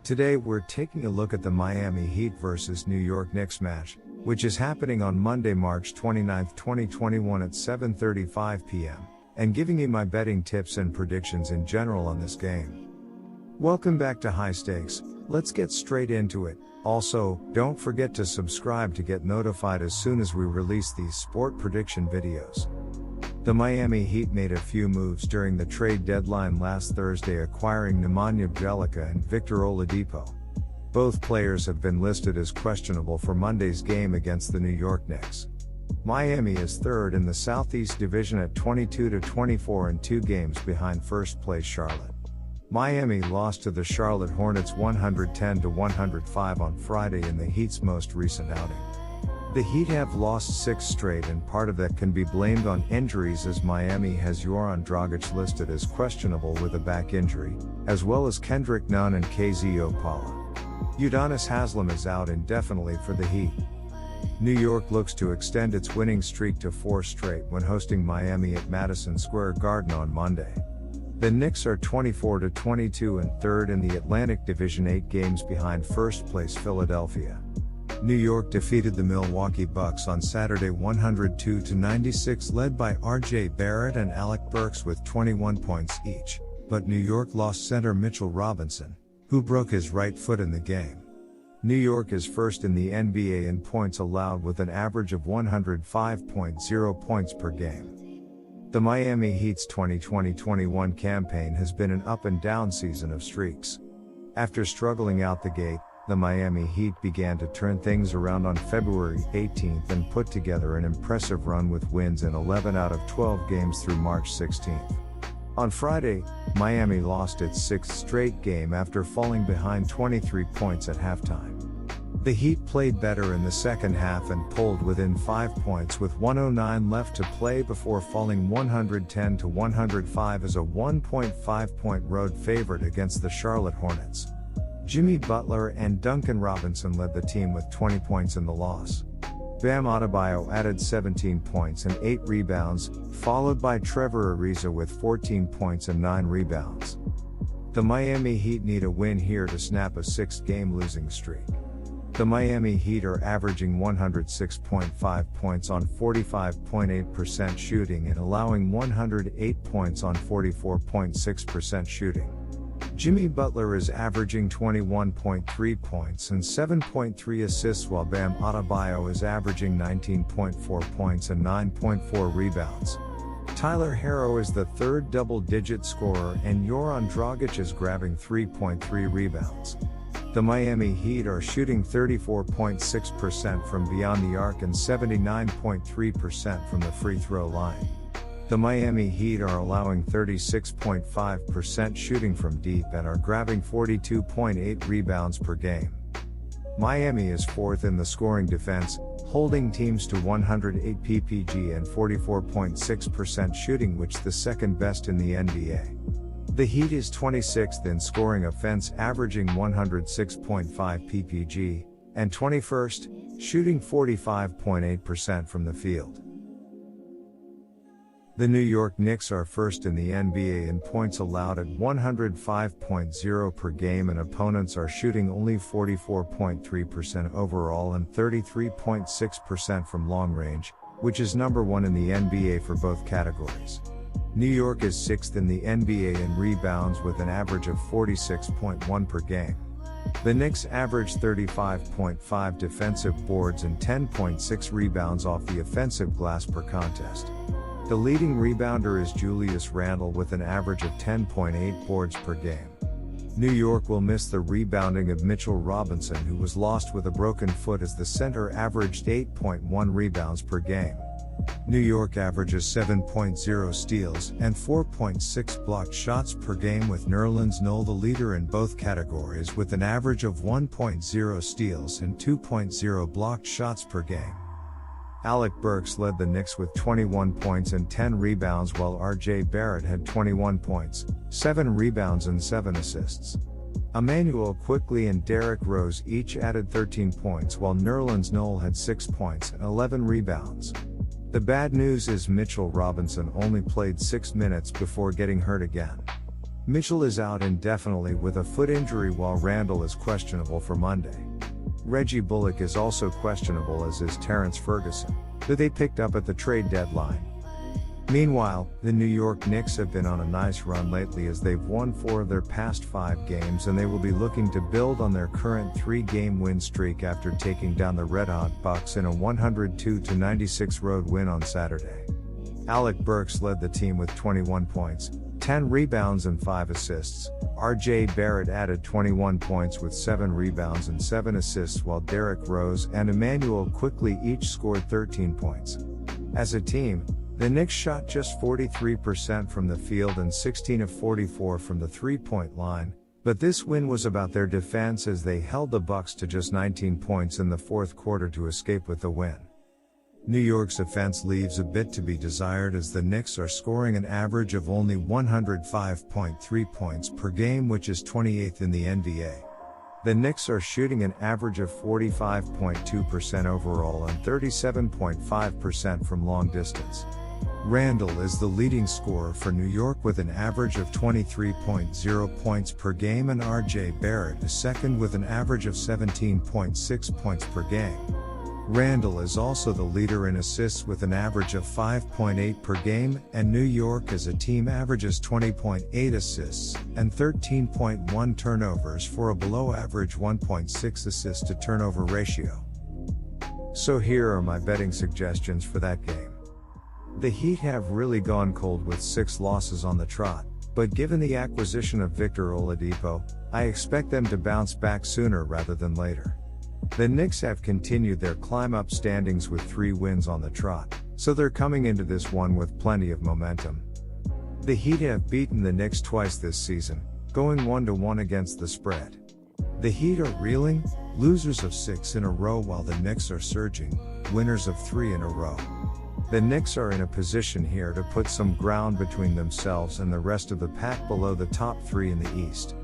Today we're taking a look at the Miami Heat vs New York Knicks match, which is happening on Monday, March 29, 2021 at 7:35 p.m., and giving you my betting tips and predictions in general on this game. Welcome back to High Stakes. Let's get straight into it. Also, don't forget to subscribe to get notified as soon as we release these sport prediction videos. The Miami Heat made a few moves during the trade deadline last Thursday, acquiring Nemanja Bjelica and Victor Oladipo. Both players have been listed as questionable for Monday's game against the New York Knicks. Miami is third in the Southeast Division at 22-24 and 2 games behind first place Charlotte. Miami lost to the Charlotte Hornets 110-105 on Friday in the Heat's most recent outing. The Heat have lost 6 straight, and part of that can be blamed on injuries, as Miami has Goran Dragic listed as questionable with a back injury, as well as Kendrick Nunn and KZ Okpala. Udonis Haslem is out indefinitely for the Heat. New York looks to extend its winning streak to 4 straight when hosting Miami at Madison Square Garden on Monday. The Knicks are 24-22 and third in the Atlantic Division, 8 games behind first place Philadelphia. New York defeated the Milwaukee Bucks on Saturday 102-96, led by R.J. Barrett and Alec Burks with 21 points each, but New York lost center Mitchell Robinson, who broke his right foot in the game. New York is first in the NBA in points allowed with an average of 105.0 points per game. The Miami Heat's 2020-21 campaign has been an up and down season of streaks. After struggling out the gate, the Miami Heat began to turn things around on February 18 and put together an impressive run with wins in 11 out of 12 games through March 16. On Friday, Miami lost its 6th straight game after falling behind 23 points at halftime. The Heat played better in the second half and pulled within 5 points with 109 left to play before falling 110-105 as a 1.5-point road favorite against the Charlotte Hornets. Jimmy Butler and Duncan Robinson led the team with 20 points in the loss. Bam Adebayo added 17 points and 8 rebounds, followed by Trevor Ariza with 14 points and 9 rebounds. The Miami Heat need a win here to snap a 6-game losing streak. The Miami Heat are averaging 106.5 points on 45.8% shooting and allowing 108 points on 44.6% shooting. Jimmy Butler is averaging 21.3 points and 7.3 assists, while Bam Adebayo is averaging 19.4 points and 9.4 rebounds. Tyler Herro is the third double-digit scorer, and Goran Dragic is grabbing 3.3 rebounds. The Miami Heat are shooting 34.6% from beyond the arc and 79.3% from the free throw line. The Miami Heat are allowing 36.5% shooting from deep and are grabbing 42.8 rebounds per game. Miami is 4th in the scoring defense, holding teams to 108 ppg and 44.6% shooting, which is the second best in the NBA. The Heat is 26th in scoring offense, averaging 106.5 ppg, and 21st, shooting 45.8% from the field. The New York Knicks are first in the NBA in points allowed at 105.0 per game, and opponents are shooting only 44.3% overall and 33.6% from long range, which is number 1 in the NBA for both categories. New York is 6th in the NBA in rebounds with an average of 46.1 per game. The Knicks average 35.5 defensive boards and 10.6 rebounds off the offensive glass per contest. The leading rebounder is Julius Randle with an average of 10.8 boards per game. New York will miss the rebounding of Mitchell Robinson, who was lost with a broken foot, as the center averaged 8.1 rebounds per game. New York averages 7.0 steals and 4.6 blocked shots per game, with Nerlens Noel the leader in both categories with an average of 1.0 steals and 2.0 blocked shots per game. Alec Burks led the Knicks with 21 points and 10 rebounds, while R.J. Barrett had 21 points, 7 rebounds and 7 assists. Emmanuel Quickley and Derrick Rose each added 13 points, while Nerlens Noel had 6 points and 11 rebounds. The bad news is Mitchell Robinson only played 6 minutes before getting hurt again. Mitchell is out indefinitely with a foot injury while Randle is questionable for Monday. Reggie Bullock is also questionable, as is Terrence Ferguson, who they picked up at the trade deadline. Meanwhile, the New York Knicks have been on a nice run lately as they've won 4 of their past 5 games, and they will be looking to build on their current 3-game win streak after taking down the Red Hot Bucks in a 102-96 road win on Saturday. Alec Burks led the team with 21 points, 10 rebounds and 5 assists. R.J. Barrett added 21 points with 7 rebounds and 7 assists, while Derrick Rose and Emmanuel Quickley each scored 13 points. As a team, the Knicks shot just 43% from the field and 16 of 44 from the three-point line, but this win was about their defense as they held the Bucks to just 19 points in the fourth quarter to escape with the win. New York's offense leaves a bit to be desired as the Knicks are scoring an average of only 105.3 points per game, which is 28th in the NBA. The Knicks are shooting an average of 45.2% overall and 37.5% from long distance. Randle is the leading scorer for New York with an average of 23.0 points per game, and R.J. Barrett is second with an average of 17.6 points per game. Randle is also the leader in assists with an average of 5.8 per game, and New York as a team averages 20.8 assists and 13.1 turnovers for a below-average 1.6 assist to turnover ratio. So here are my betting suggestions for that game. The Heat have really gone cold with 6 losses on the trot, but given the acquisition of Victor Oladipo, I expect them to bounce back sooner rather than later. The Knicks have continued their climb-up standings with 3 wins on the trot, so they're coming into this one with plenty of momentum. The Heat have beaten the Knicks twice this season, going 1-1 against the spread. The Heat are reeling, losers of 6 in a row, while the Knicks are surging, winners of 3 in a row. The Knicks are in a position here to put some ground between themselves and the rest of the pack below the top 3 in the East.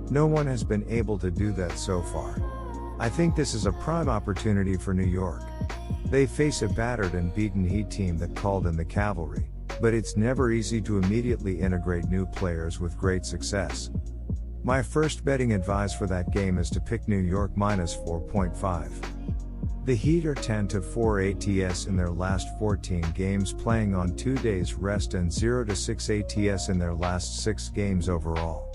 No one has been able to do that so far. I think this is a prime opportunity for New York. They face a battered and beaten Heat team that called in the cavalry, but it's never easy to immediately integrate new players with great success. My first betting advice for that game is to pick New York minus 4.5. The Heat are 10-4 ATS in their last 14 games, playing on 2 days rest, and 0-6 ATS in their last 6 games overall.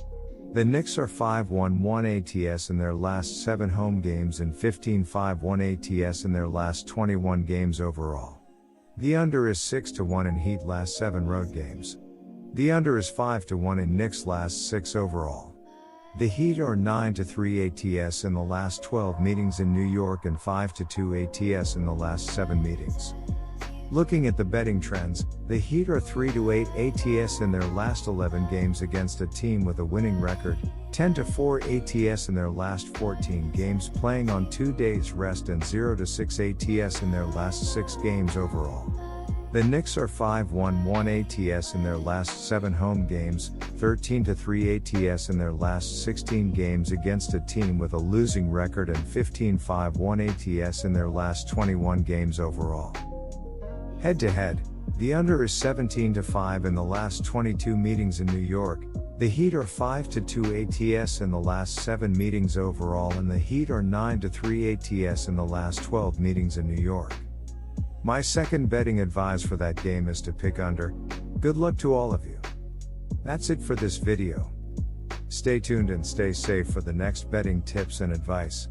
The Knicks are 5-1-1 ATS in their last 7 home games and 15-5-1 ATS in their last 21 games overall. The under is 6-1 in Heat last 7 road games. The under is 5-1 in Knicks last 6 overall. The Heat are 9-3 ATS in the last 12 meetings in New York and 5-2 ATS in the last 7 meetings. Looking at the betting trends, the Heat are 3-8 ATS in their last 11 games against a team with a winning record, 10-4 ATS in their last 14 games playing on 2 days rest, and 0-6 ATS in their last 6 games overall. The Knicks are 5-1-1 ATS in their last 7 home games, 13-3 ATS in their last 16 games against a team with a losing record, and 15-5-1 ATS in their last 21 games overall. Head-to-head, the under is 17-5 in the last 22 meetings in New York. The Heat are 5-2 ATS in the last 7 meetings overall, and the Heat are 9-3 ATS in the last 12 meetings in New York. My second betting advice for that game is to pick under. Good luck to all of you. That's it for this video. Stay tuned and stay safe for the next betting tips and advice.